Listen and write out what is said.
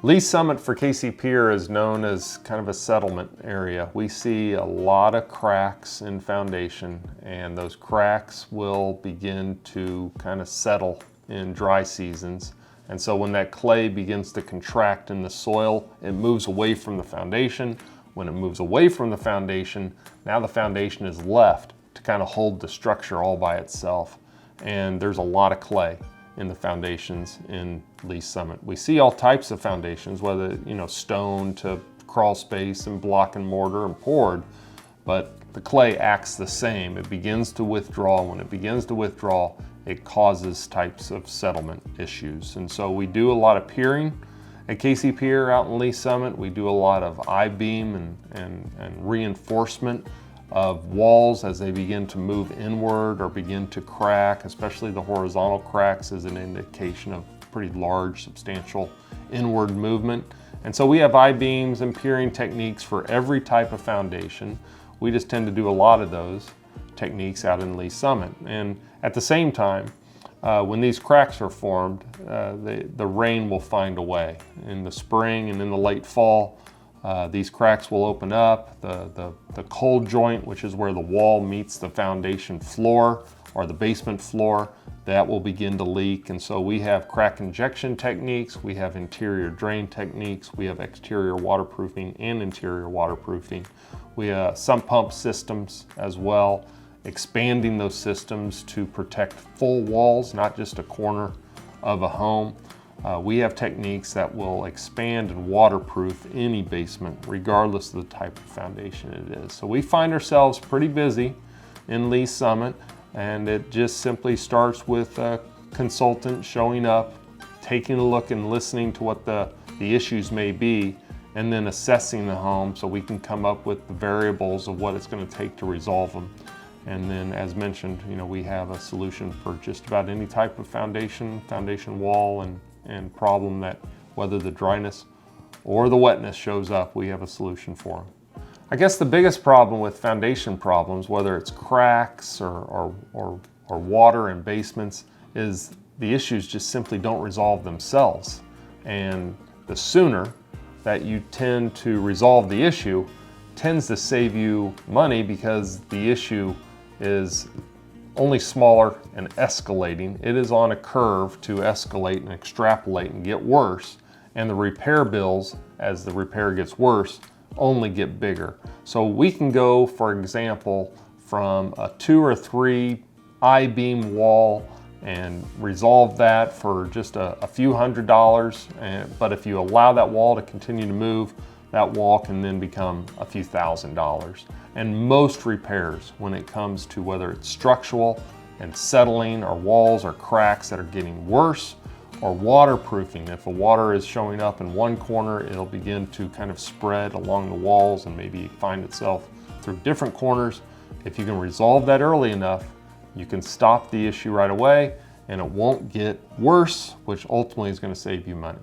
Lee Summit for KC Pier is known as kind of a settlement area. We see a lot of cracks in foundation, and those cracks will begin to kind of settle in dry seasons. And so when that clay begins to contract in the soil, it moves away from the foundation. When it moves away from the foundation, now the foundation is left to kind of hold the structure all by itself. And there's a lot of clay in the foundations in Lee Summit. We see all types of foundations, whether stone to crawl space and block and mortar and poured, but the clay acts the same. It begins to withdraw. When it begins to withdraw, it causes types of settlement issues. And so we do a lot of piering at KC Pier out in Lee Summit. We do a lot of I-beam and reinforcement of walls as they begin to move inward or begin to crack, especially the horizontal cracks is an indication of pretty large, substantial inward movement. And so we have I-beams and piering techniques for every type of foundation. We just tend to do a lot of those techniques out in Lee Summit. And at the same time, when these cracks are formed, the rain will find a way. In the spring and in the late fall, these cracks will open up. The cold joint, which is where the wall meets the foundation floor or the basement floor, that will begin to leak. And so we have crack injection techniques, we have interior drain techniques, we have exterior waterproofing and interior waterproofing. We have sump pump systems as well, expanding those systems to protect full walls, not just a corner of a home. We have techniques that will expand and waterproof any basement, regardless of the type of foundation it is. So we find ourselves pretty busy in Lee Summit, and it just simply starts with a consultant showing up, taking a look and listening to what the issues may be, and then assessing the home so we can come up with the variables of what it's going to take to resolve them. And then, as mentioned, we have a solution for just about any type of foundation wall and problem that, whether the dryness or the wetness shows up, we have a solution for them. I guess the biggest problem with foundation problems, whether it's cracks or water in basements, is the issues just simply don't resolve themselves. And the sooner that you tend to resolve the issue tends to save you money, because the issue is only smaller and escalating. It is on a curve to escalate and extrapolate and get worse. And the repair bills, as the repair gets worse, only get bigger. So we can go, for example, from a 2 or 3 I-beam wall and resolve that for just a few $100s. But if you allow that wall to continue to move, that wall can then become a few $1,000s. And most repairs, when it comes to whether it's structural and settling or walls or cracks that are getting worse, or waterproofing, if the water is showing up in one corner, it'll begin to kind of spread along the walls and maybe find itself through different corners. If you can resolve that early enough, you can stop the issue right away and it won't get worse, which ultimately is going to save you money.